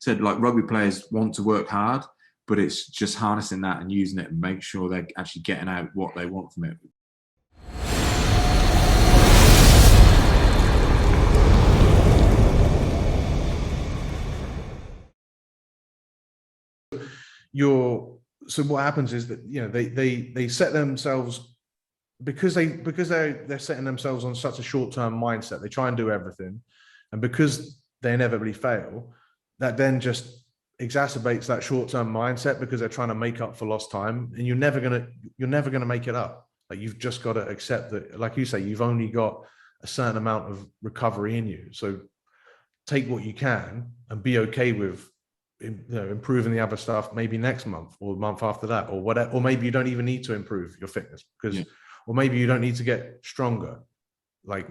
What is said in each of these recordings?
said like rugby players want to work hard, but it's just harnessing that and using it and make sure they're actually getting out what they want from it. So what happens is that, you know, they set themselves, because they're setting themselves on such a short-term mindset. They try and do everything, and because they inevitably fail, that then just exacerbates that short-term mindset, because they're trying to make up for lost time, and you're never gonna make it up. Like, you've just got to accept that, like you say, you've only got a certain amount of recovery in you. So take what you can and be okay with, you know, improving the other stuff maybe next month or the month after that, or whatever. Or maybe you don't even need to improve your fitness, because or maybe you don't need to get stronger. Like,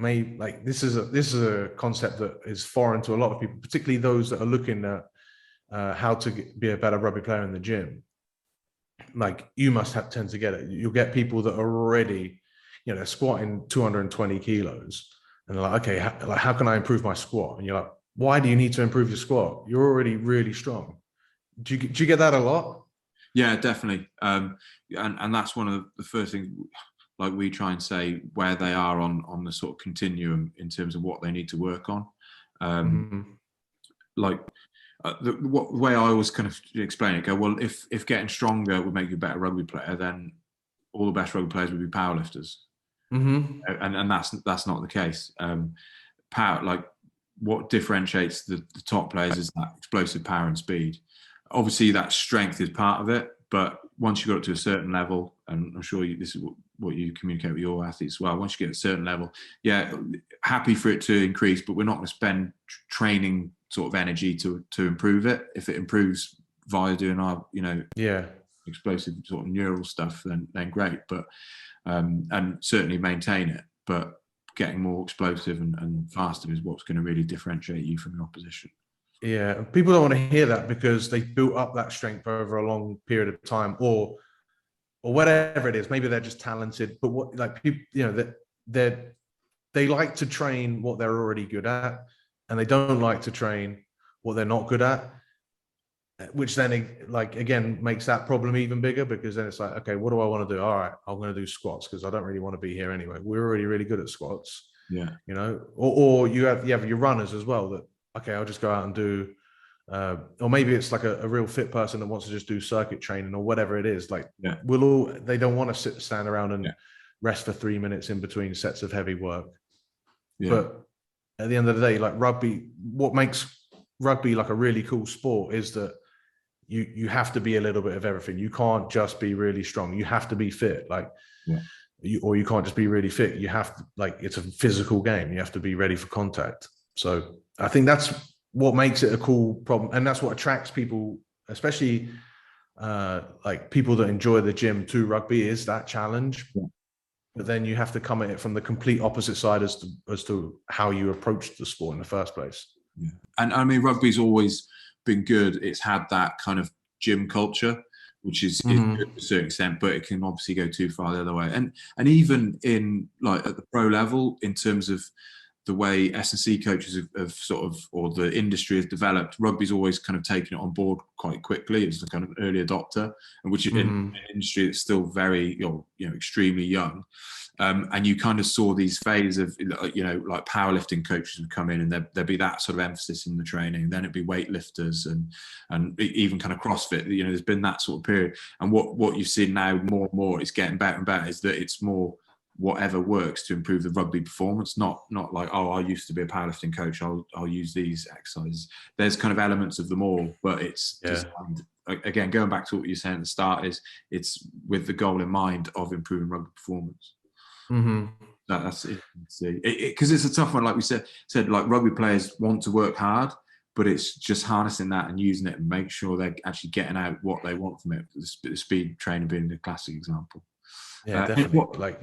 this is a concept that is foreign to a lot of people, particularly those that are looking at how to be a better rugby player in the gym. Like, you must tend to get it. You'll get people that are already, you know, they're squatting 220 kilos, and they're like, okay, how can I improve my squat? And you're like, why do you need to improve your squat? You're already really strong. Do you get that a lot? Yeah, definitely. And that's one of the first things, like, we try and say where they are on the sort of continuum in terms of what they need to work on. Like, the way I always kind of explain it, go, well, if getting stronger would make you a better rugby player, then all the best rugby players would be powerlifters. And that's not the case. Power, like, what differentiates the top players is that explosive power and speed. Obviously, that strength is part of it, but once you got up to a certain level, and I'm sure this is what you communicate with your athletes as well, once you get a certain level, happy for it to increase, but we're not going to spend training sort of energy to improve it. If it improves via doing our, you know, explosive sort of neural stuff, then great. But and certainly maintain it, but getting more explosive and faster is what's going to really differentiate you from your opposition. Yeah, people don't want to hear that, because they built up that strength over a long period of time, or whatever it is. Maybe they're just talented, but what, like, people, you know, that they like to train what they're already good at, and they don't like to train what they're not good at, which then, like, again, makes that problem even bigger, because then it's like, okay, what do I want to do? All right, I'm going to do squats because I don't really want to be here anyway. We're already really good at squats. Yeah, you know, or you have your runners as well, that, okay, I'll just go out and do, or maybe it's like a real fit person that wants to just do circuit training or whatever it is. Like, they don't want to stand around and rest for 3 minutes in between sets of heavy work. But at the end of the day, like, rugby, what makes rugby like a really cool sport is that you have to be a little bit of everything. You can't just be really strong. You have to be fit. Like, or you can't just be really fit. You have to, like, it's a physical game. You have to be ready for contact. So I think that's what makes it a cool problem, and that's what attracts people, especially like people that enjoy the gym, to rugby, is that challenge. But then you have to come at it from the complete opposite side as to how you approach the sport in the first place. And I mean, rugby's always been good. It's had that kind of gym culture, which is good to a certain extent, but it can obviously go too far the other way. And even in, like, at the pro level, in terms of the way S&C coaches have sort of, or the industry has developed, rugby's always kind of taken it on board quite quickly. It's a kind of early adopter, and which is in an industry that's still very, you know, extremely young. And you kind of saw these phases of, you know, like, powerlifting coaches would come in, and there'd be that sort of emphasis in the training. Then it'd be weightlifters and even kind of CrossFit. You know, there's been that sort of period. And what you've seen now more and more is getting better and better, is that it's more whatever works to improve the rugby performance, not like, oh, I used to be a powerlifting coach, I'll use these exercises. There's kind of elements of them all, but it's designed, again, going back to what you were saying at the start, is it's with the goal in mind of improving rugby performance. That's it, because it's a tough one. Like we said, like, rugby players want to work hard, but it's just harnessing that and using it and make sure they're actually getting out what they want from it. The speed training being the classic example. Definitely.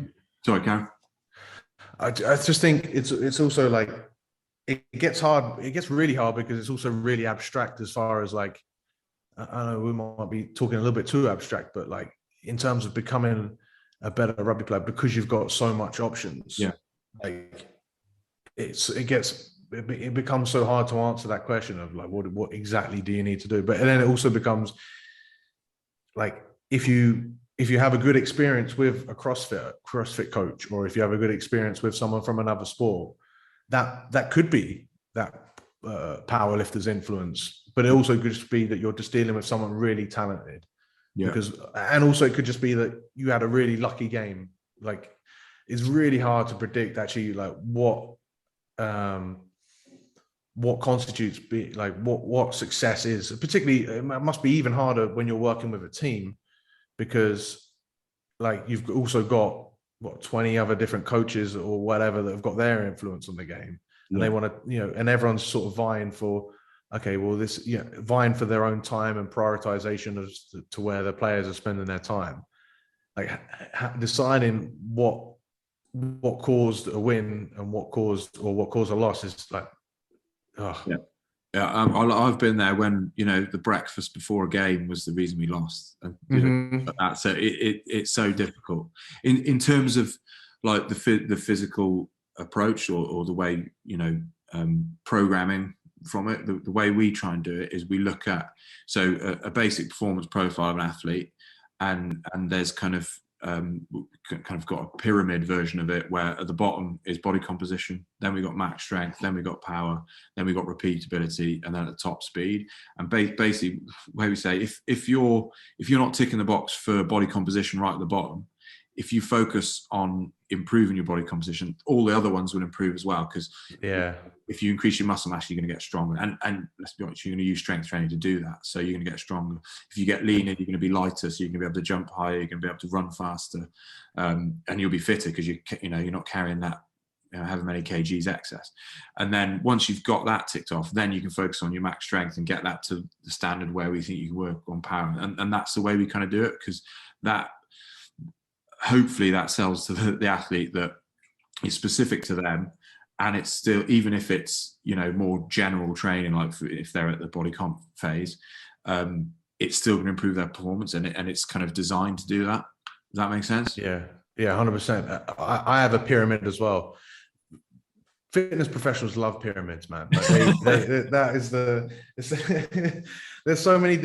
Sorry, Karen. I just think it's also like, it gets hard. It gets really hard because it's also really abstract, as far as, like, I don't know, we might be talking a little bit too abstract, but, like, in terms of becoming a better rugby player, because you've got so much options. Like, it gets it becomes so hard to answer that question of like, what exactly do you need to do? But then it also becomes like, if you have a good experience with a CrossFit coach, or if you have a good experience with someone from another sport, that could be that powerlifter's influence, but it also could just be that you're just dealing with someone really talented. Yeah. And also it could just be that you had a really lucky game. Like, it's really hard to predict actually like what constitutes what success is. Particularly, it must be even harder when you're working with a team, because like you've also got 20 other different coaches or whatever that have got their influence on the game, and they want to, and everyone's sort of vying for, okay, well, vying for their own time and prioritization as to where the players are spending their time. Like deciding what caused a win and what caused a loss is like, oh. I've been there when, the breakfast before a game was the reason we lost, and that. So it's so difficult in terms of like the physical approach or the way, programming from it. The way we try and do it is we look at a basic performance profile of an athlete, and there's kind of got a pyramid version of it, where at the bottom is body composition, then we got max strength, then we got power, then we got repeatability, and then at the top speed. And basically, where we say if you're not ticking the box for body composition right at the bottom, if you focus on improving your body composition, all the other ones will improve as well. Because if you increase your muscle mass, you're going to get stronger. And let's be honest, you're going to use strength training to do that. So you're going to get stronger. If you get leaner, you're going to be lighter, so you're going to be able to jump higher. You're going to be able to run faster, and you'll be fitter because you're not carrying that however many kgs excess. And then once you've got that ticked off, then you can focus on your max strength and get that to the standard where we think you can work on power. And that's the way we kind of do it, because that, hopefully that sells to the athlete that is specific to them, and it's still, even if it's more general training, like if they're at the body comp phase, it's still going to improve their performance, and it's kind of designed to do that. Does that make sense? Yeah 100%. I have a pyramid as well. Fitness professionals love pyramids, man. Like that is there's so many.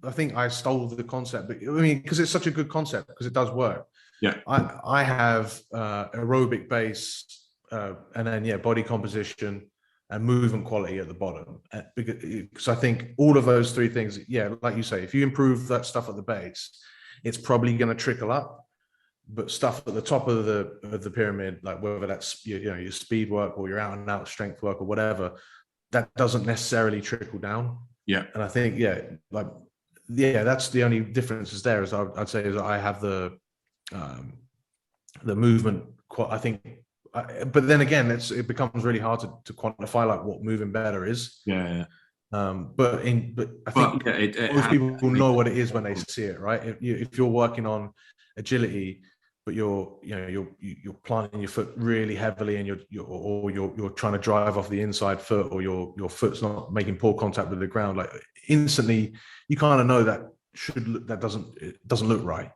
I think I stole the concept, but because it's such a good concept, because it does work. Yeah. I have aerobic base, and then body composition and movement quality at the bottom. Because I think all of those three things, like you say, if you improve that stuff at the base, it's probably going to trickle up. But stuff at the top of the pyramid, like whether that's your speed work or your out and out strength work or whatever, that doesn't necessarily trickle down. Yeah. And I think that's the only difference is there. Is I'd say is I have the movement. I think, but then again, it becomes really hard to quantify like what moving better is. Yeah. But I think most people will know what it is when they see it, right? If you're working on agility, but you're planting your foot really heavily, and you're trying to drive off the inside foot, or your foot's not making poor contact with the ground, like instantly you kind of know that doesn't look right.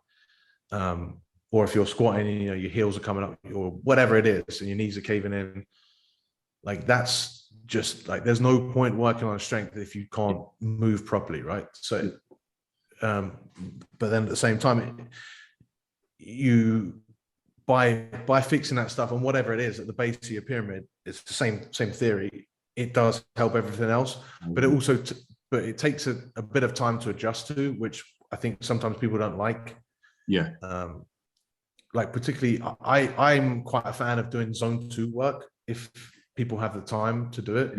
Or if you're squatting and your heels are coming up or whatever it is, and your knees are caving in, like that's just like, there's no point working on strength if you can't move properly, right? So but then at the same time, you by fixing that stuff and whatever it is at the base of your pyramid, it's the same theory. It does help everything else, but it also but it takes a bit of time to adjust to, which I think sometimes people don't like. Like particularly, I'm quite a fan of doing zone 2 work if people have the time to do it,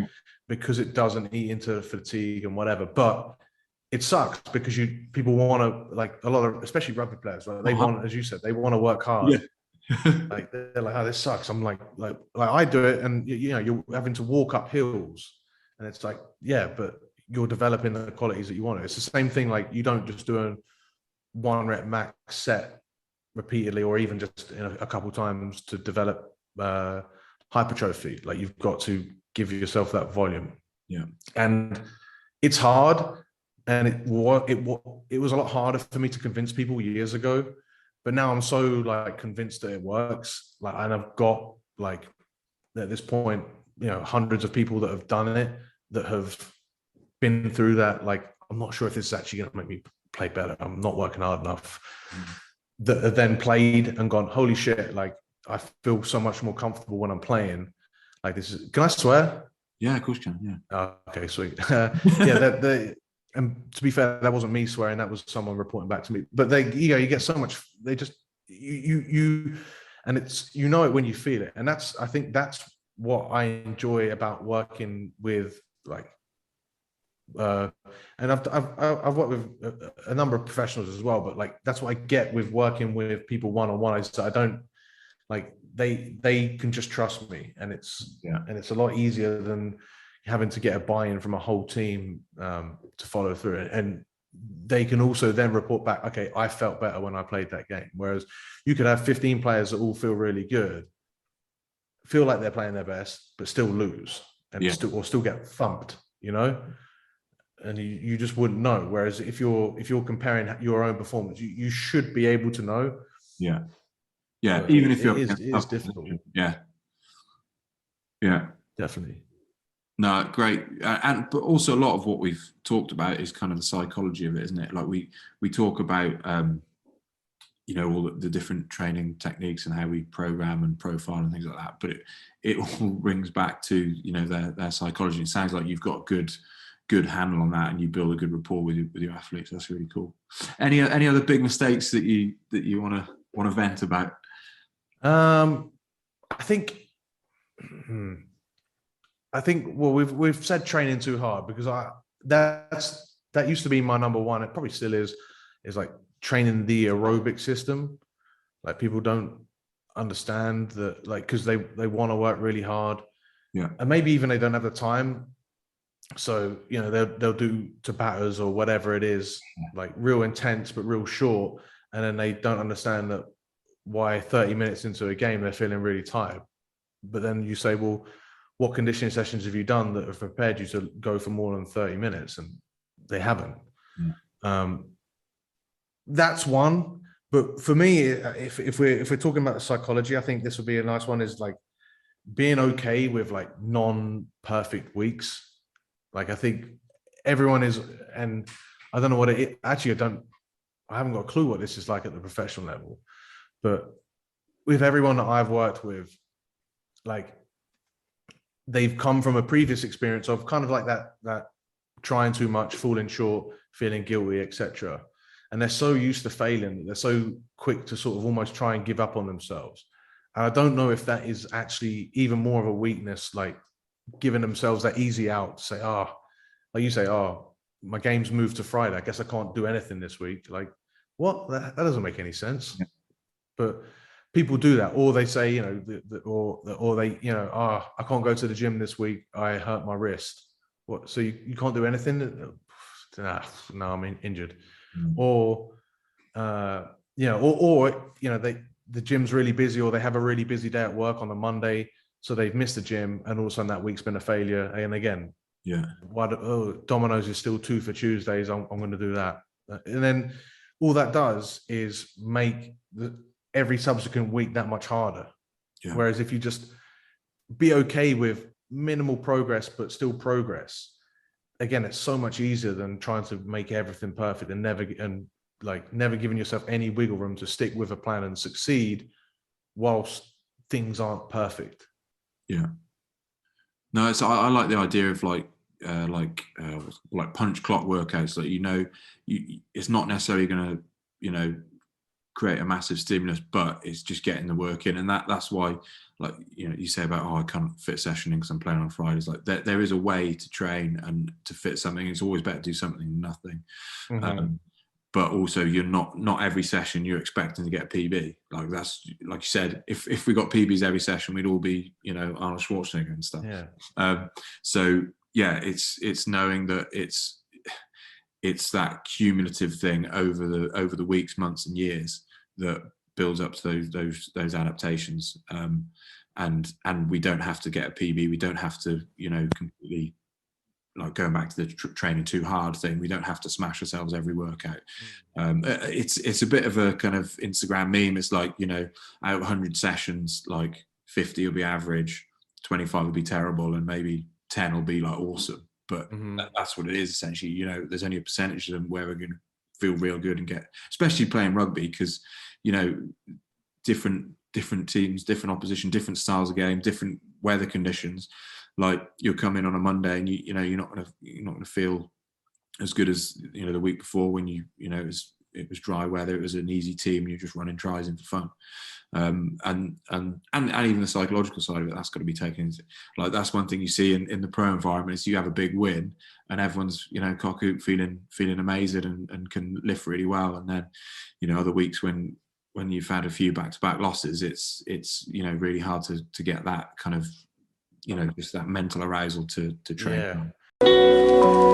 because it doesn't eat into fatigue and whatever. But it sucks because people want to, like a lot of, especially rugby players, like they want, as you said, they want to work hard. Like they're like, oh, this sucks. I'm like I do it, and you're having to walk up hills, and it's like, but you're developing the qualities that you want. It's the same thing. Like you don't just do a 1 rep max set repeatedly, or even just a couple times to develop hypertrophy. Like you've got to give yourself that volume. And it's hard, and it was a lot harder for me to convince people years ago, but now I'm so like convinced that it works. Like, and I've got like at this point, hundreds of people that have done it, that have been through that. Like, I'm not sure if this is actually going to make me play better. I'm not working hard enough. That have then played and gone, holy shit, like I feel so much more comfortable when I'm playing. Like, this is, can I swear? Yeah, of course you can. Yeah. Okay, sweet. And to be fair, that wasn't me swearing. That was someone reporting back to me. But you get so much. They just you, and it's it when you feel it. And I think that's what I enjoy about working with, like, and I've worked with a number of professionals as well. But like, that's what I get with working with people one-on-one. Is I don't, like, they can just trust me, and it's a lot easier than having to get a buy-in from a whole team to follow through it. And they can also then report back, okay, I felt better when I played that game. Whereas you could have 15 players that all feel really good, feel like they're playing their best, but still lose and still get thumped, and you just wouldn't know. Whereas if you're comparing your own performance, you should be able to know. Yeah, even if it is difficult. Yeah, Definitely. No, great. But also a lot of what we've talked about is kind of the psychology of it, isn't it? Like we talk about, all the different training techniques and how we program and profile and things like that. But it all rings back to, their psychology. It sounds like you've got a good handle on that, and you build a good rapport with your athletes. That's really cool. Any other big mistakes that you want to vent about? I think well, we've said training too hard, because that used to be my number one. It probably still is like training the aerobic system. Like, people don't understand that, like, because they want to work really hard, and maybe even they don't have the time. So they'll do Tabatas or whatever it is, like real intense but real short, and then they don't understand that why 30 minutes into a game they're feeling really tired. But then you say, well, what conditioning sessions have you done that have prepared you to go for more than 30 minutes? And they haven't. That's one. But for me, if we're talking about the psychology, I think this would be a nice one, is like being okay with like non-perfect weeks. Like, I think everyone is, and I don't know what it actually, I haven't got a clue what this is like at the professional level, but with everyone that I've worked with, like, they've come from a previous experience of kind of like that trying too much, falling short, feeling guilty, etc. And they're so used to failing, they're so quick to sort of almost try and give up on themselves. And I don't know if that is actually even more of a weakness, like giving themselves that easy out to say, like you say, my game's moved to Friday, I guess I can't do anything this week. Like, what? That doesn't make any sense. But people do that, or they say, or they, I can't go to the gym this week, I hurt my wrist. What? So you can't do anything? No, I'm injured. Or, the gym's really busy, or they have a really busy day at work on a Monday, so they've missed the gym, and all of a sudden that week's been a failure. And again, Domino's is still 2 for Tuesdays, I'm going to do that. And then all that does is make every subsequent week that much harder. Whereas if you just be okay with minimal progress but still progress, again, it's so much easier than trying to make everything perfect and never giving yourself any wiggle room to stick with a plan and succeed whilst things aren't perfect. No, it's I like the idea of like punch clock workouts. Like, it's not necessarily going to create a massive stimulus, but it's just getting the work in. And that's why, like, you say about, I can't fit sessioning because I'm playing on Fridays. Like, there is a way to train and to fit something. It's always better to do something than nothing. But also, you're not every session you're expecting to get a PB. Like, that's, like you said, if we got PBs every session, we'd all be Arnold Schwarzenegger and stuff. So it's knowing that it's that cumulative thing over the weeks, months, and years that builds up to those adaptations. And we don't have to get a PB. We don't have to completely, like, going back to the training too hard thing. We don't have to smash ourselves every workout. It's a bit of a kind of Instagram meme. It's like, out of 100 sessions, like 50 will be average, 25 will be terrible, and maybe 10 will be like awesome. But Mm-hmm. that's what it is essentially. You know, there's only a percentage of them where we're going to feel real good and get, especially playing rugby, because you know, different teams, different opposition, different styles of game, different weather conditions. Like you'll come in on a Monday and you know you're not gonna feel as good as you know the week before when you know it was dry weather, it was an easy team, you're just running tries in for fun. And even the psychological side of it, that's got to be taken into, like, that's one thing you see in the pro environment is you have a big win and everyone's, you know, cock-hoop feeling amazing and can lift really well. And then, you know, other weeks when you've had a few back-to-back losses, it's you know, really hard to get that kind of, you know, just that mental arousal to train. Yeah.